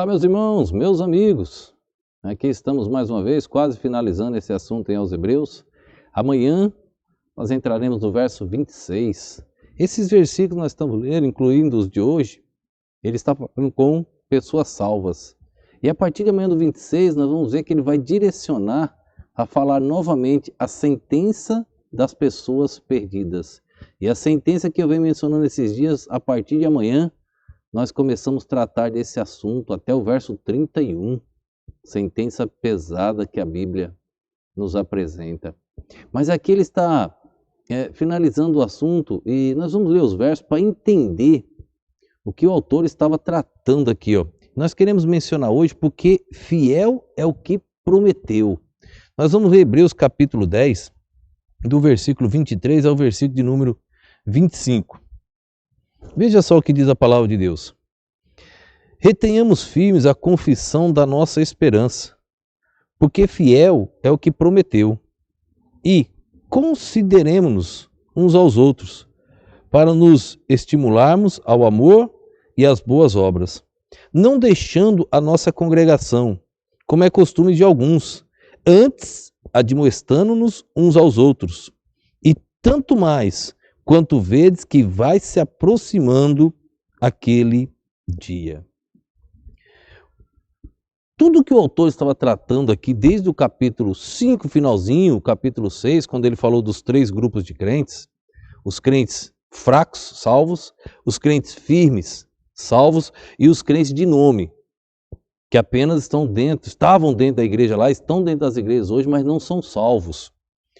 Olá, meus irmãos, meus amigos. Aqui estamos mais uma vez, quase finalizando esse assunto em aos Hebreus. Amanhã nós entraremos no verso 26. Esses versículos nós estamos lendo, incluindo os de hoje, ele está falando com pessoas salvas. E a partir de amanhã do 26, nós vamos ver que ele vai direcionar a falar novamente a sentença das pessoas perdidas. E a sentença que eu venho mencionando esses dias, a partir de amanhã, nós começamos a tratar desse assunto até o verso 31, sentença pesada que a Bíblia nos apresenta. Mas aqui ele está finalizando o assunto e nós vamos ler os versos para entender o que o autor estava tratando aqui. Nós queremos mencionar hoje porque fiel é o que prometeu. Nós vamos ler Hebreus capítulo 10, do versículo 23 ao versículo de número 25. Veja só o que diz a palavra de Deus. Retenhamos firmes a confissão da nossa esperança, porque fiel é o que prometeu. E consideremo-nos uns aos outros, para nos estimularmos ao amor e às boas obras, não deixando a nossa congregação, como é costume de alguns, antes admoestando-nos uns aos outros, e tanto mais quanto vedes que vai se aproximando aquele dia. Tudo que o autor estava tratando aqui, desde o capítulo 5, finalzinho, o capítulo 6, quando ele falou dos 3 grupos de crentes, os crentes fracos, salvos, os crentes firmes, salvos, e os crentes de nome, que apenas estavam dentro da igreja lá, estão dentro das igrejas hoje, mas não são salvos.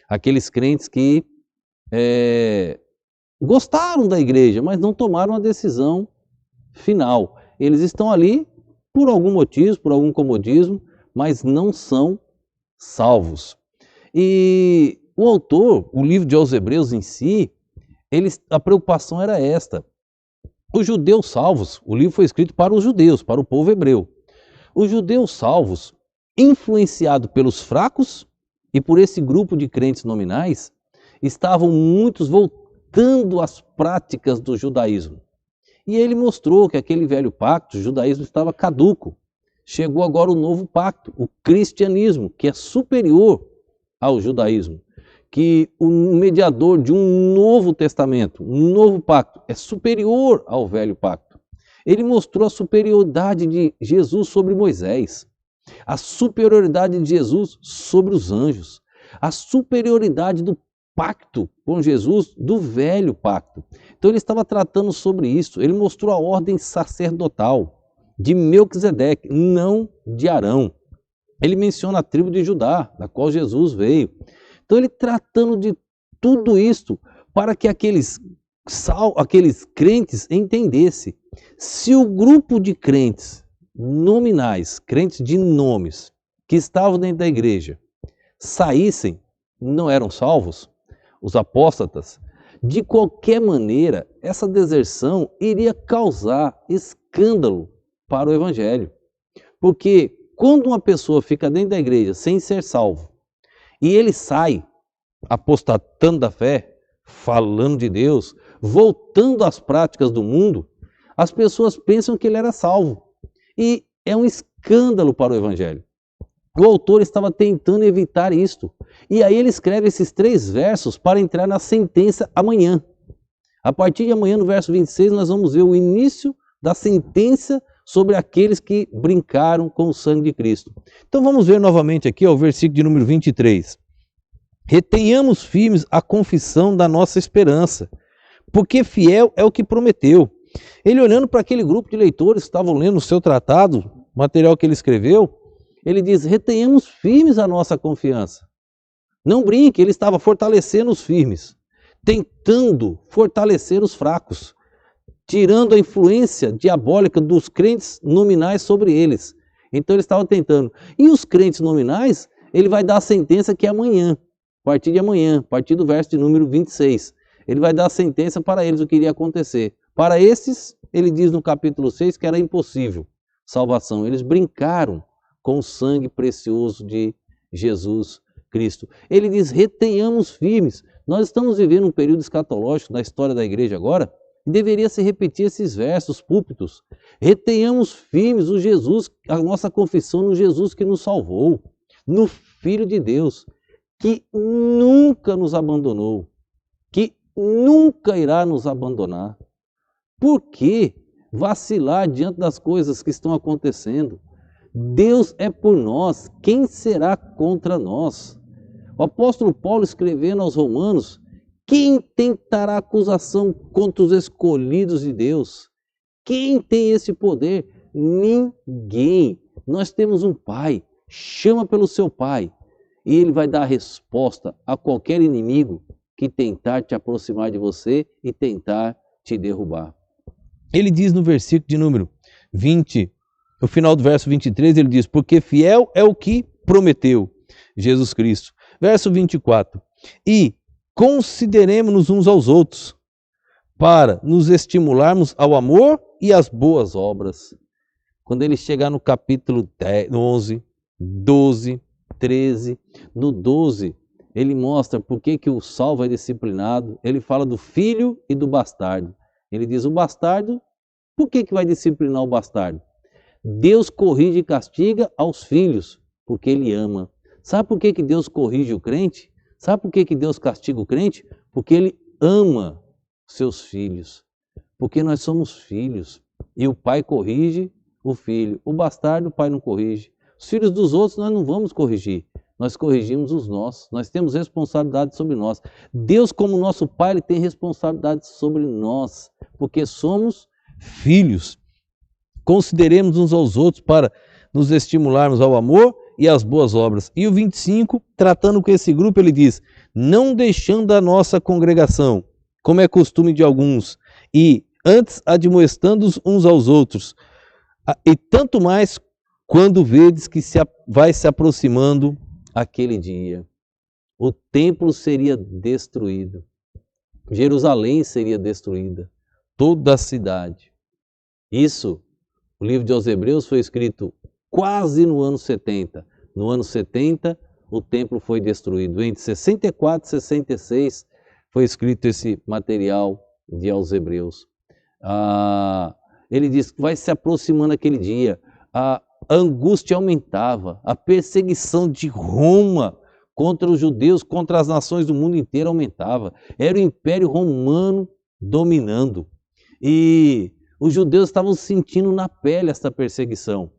Aqueles crentes que gostaram da igreja, mas não tomaram a decisão final. Eles estão ali por algum motivo, por algum comodismo, mas não são salvos. E o autor, o livro de aos Hebreus em si, a preocupação era esta. Os judeus salvos, o livro foi escrito para os judeus, para o povo hebreu. Os judeus salvos, influenciados pelos fracos e por esse grupo de crentes nominais, estavam muitos voltando às práticas do judaísmo. E ele mostrou que aquele velho pacto, o judaísmo, estava caduco. Chegou agora o novo pacto, o cristianismo, que é superior ao judaísmo. Que o mediador de um novo testamento, um novo pacto, é superior ao velho pacto. Ele mostrou a superioridade de Jesus sobre Moisés, a superioridade de Jesus sobre os anjos, a superioridade do pacto com Jesus do velho pacto. Então ele estava tratando sobre isso. Ele mostrou a ordem sacerdotal de Melquisedeque, não de Arão. Ele menciona a tribo de Judá, da qual Jesus veio. Então ele tratando de tudo isso para que aqueles crentes entendessem. Se o grupo de crentes nominais, crentes de nomes, que estavam dentro da igreja, saíssem, não eram salvos, os apóstatas, de qualquer maneira, essa deserção iria causar escândalo para o evangelho. Porque quando uma pessoa fica dentro da igreja sem ser salvo, e ele sai apostatando da fé, falando de Deus, voltando às práticas do mundo, as pessoas pensam que ele era salvo. E é um escândalo para o evangelho. O autor estava tentando evitar isto. E aí ele escreve esses 3 versos para entrar na sentença amanhã. A partir de amanhã, no verso 26, nós vamos ver o início da sentença sobre aqueles que brincaram com o sangue de Cristo. Então vamos ver novamente aqui o versículo de número 23. Retenhamos firmes a confissão da nossa esperança, porque fiel é o que prometeu. Ele olhando para aquele grupo de leitores que estavam lendo o seu tratado, o material que ele escreveu, ele diz, retenhamos firmes a nossa confiança. Não brinque, ele estava fortalecendo os firmes, tentando fortalecer os fracos, tirando a influência diabólica dos crentes nominais sobre eles. Então ele estava tentando. E os crentes nominais, ele vai dar a sentença que é amanhã, a partir de amanhã, a partir do verso de número 26. Ele vai dar a sentença para eles, o que iria acontecer. Para esses, ele diz no capítulo 6 que era impossível salvação. Eles brincaram com o sangue precioso de Jesus Cristo. Ele diz, retenhamos firmes. Nós estamos vivendo um período escatológico na história da igreja agora, E deveria se repetir esses versos, púlpitos. Retenhamos firmes o Jesus, a nossa confissão no Jesus que nos salvou, no Filho de Deus, que nunca nos abandonou, que nunca irá nos abandonar. Por que vacilar diante das coisas que estão acontecendo? Deus é por nós, quem será contra nós? O apóstolo Paulo, escrevendo aos Romanos, quem tentará acusação contra os escolhidos de Deus? Quem tem esse poder? Ninguém. Nós temos um Pai, chama pelo seu Pai, e Ele vai dar a resposta a qualquer inimigo que tentar te aproximar de você e tentar te derrubar. Ele diz no versículo de número 20, no final do verso 23, ele diz, porque fiel é o que prometeu, Jesus Cristo. Verso 24, e consideremos-nos uns aos outros, para nos estimularmos ao amor e às boas obras. Quando ele chegar no capítulo 11, 12, 13, no 12, ele mostra por que o salvo é disciplinado. Ele fala do filho e do bastardo. Ele diz, o bastardo, por que vai disciplinar o bastardo? Deus corrige e castiga aos filhos, porque Ele ama. Sabe por que Deus corrige o crente? Sabe por que Deus castiga o crente? Porque Ele ama seus filhos. Porque nós somos filhos. E o pai corrige o filho. O bastardo, o pai não corrige. Os filhos dos outros nós não vamos corrigir. Nós corrigimos os nossos. Nós temos responsabilidade sobre nós. Deus, como nosso pai, Ele tem responsabilidade sobre nós. Porque somos filhos. Consideremos uns aos outros para nos estimularmos ao amor e às boas obras. E o 25, tratando com esse grupo, ele diz, não deixando a nossa congregação, como é costume de alguns, e antes admoestando uns aos outros, e tanto mais quando vedes que vai se aproximando aquele dia. O templo seria destruído, Jerusalém seria destruída, toda a cidade. Isso, o livro de aos Hebreus foi escrito quase no ano 70. No ano 70, o templo foi destruído. Entre 64 e 66 foi escrito esse material de aos Hebreus. Ele diz que vai se aproximando aquele dia. A angústia aumentava, a perseguição de Roma contra os judeus, contra as nações do mundo inteiro aumentava. Era o Império Romano dominando. E os judeus estavam sentindo na pele esta perseguição.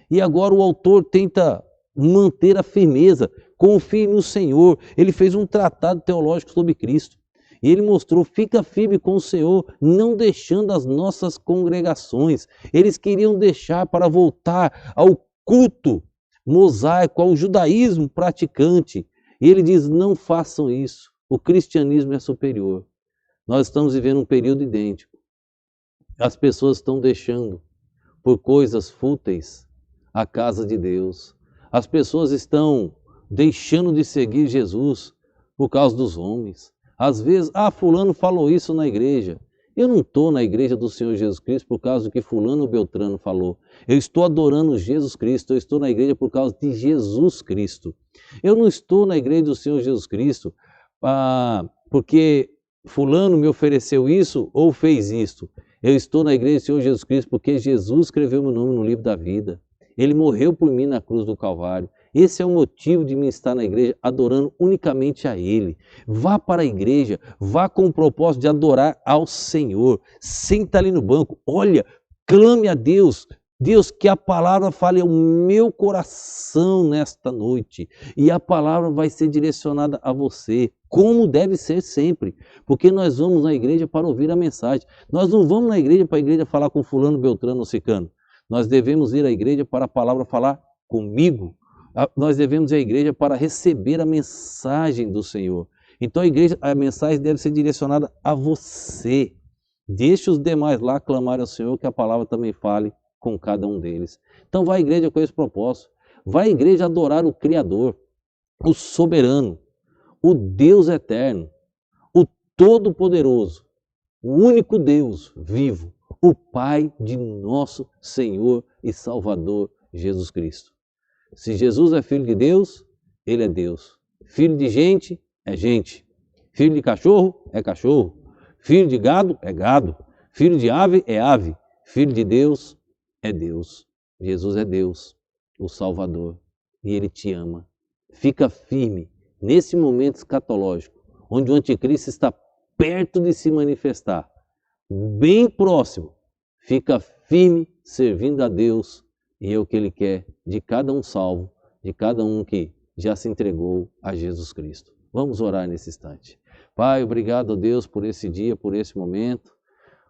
E agora o autor tenta manter a firmeza, confie no Senhor. Ele fez um tratado teológico sobre Cristo. E ele mostrou, fica firme com o Senhor, não deixando as nossas congregações. Eles queriam deixar para voltar ao culto mosaico, ao judaísmo praticante. E ele diz, não façam isso. O cristianismo é superior. Nós estamos vivendo um período idêntico. As pessoas estão deixando, por coisas fúteis, a casa de Deus. As pessoas estão deixando de seguir Jesus por causa dos homens. Às vezes, fulano falou isso na igreja. Eu não estou na igreja do Senhor Jesus Cristo por causa do que fulano ou beltrano falou. Eu estou adorando Jesus Cristo, eu estou na igreja por causa de Jesus Cristo. Eu não estou na igreja do Senhor Jesus Cristo porque fulano me ofereceu isso ou fez isto. Eu estou na igreja do Senhor Jesus Cristo porque Jesus escreveu meu nome no livro da vida. Ele morreu por mim na cruz do Calvário. Esse é o motivo de mim estar na igreja, adorando unicamente a Ele. Vá para a igreja, vá com o propósito de adorar ao Senhor. Senta ali no banco, olha, clame a Deus. Deus, que a palavra fale ao meu coração nesta noite. E a palavra vai ser direcionada a você, como deve ser sempre. Porque nós vamos na igreja para ouvir a mensagem. Nós não vamos na igreja para a igreja falar com fulano, beltrano ou cicano. Nós devemos ir à igreja para a palavra falar comigo. Nós devemos ir à igreja para receber a mensagem do Senhor. Então a mensagem deve ser direcionada a você. Deixe os demais lá clamarem ao Senhor, que a palavra também fale com cada um deles. Então vai à igreja com esse propósito. Vai à igreja adorar o Criador, o soberano, o Deus eterno, o Todo-Poderoso, o único Deus vivo, o Pai de nosso Senhor e Salvador Jesus Cristo. Se Jesus é filho de Deus, Ele é Deus. Filho de gente, é gente. Filho de cachorro, é cachorro. Filho de gado, é gado. Filho de ave é ave, filho de Deus é Deus. Jesus é Deus, o Salvador, e Ele te ama. Fica firme nesse momento escatológico, onde o anticristo está perto de se manifestar, bem próximo. Fica firme servindo a Deus, e é o que Ele quer de cada um salvo, de cada um que já se entregou a Jesus Cristo. Vamos orar nesse instante. Pai, obrigado, Deus, por esse dia, por esse momento.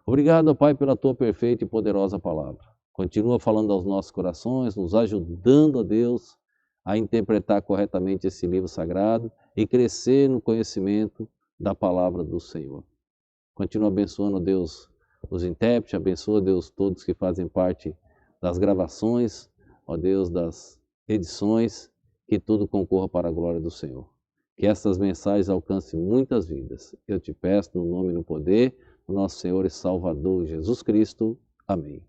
Obrigado, Pai, pela Tua perfeita e poderosa palavra. Continua falando aos nossos corações, nos ajudando, ó Deus, a interpretar corretamente esse livro sagrado e crescer no conhecimento da palavra do Senhor. Continua abençoando, Deus, os intérpretes, abençoa, Deus, todos que fazem parte das gravações, ó Deus, das edições, que tudo concorra para a glória do Senhor. Que essas mensagens alcancem muitas vidas. Eu te peço no nome e no poder do nosso Senhor e Salvador Jesus Cristo. Amém.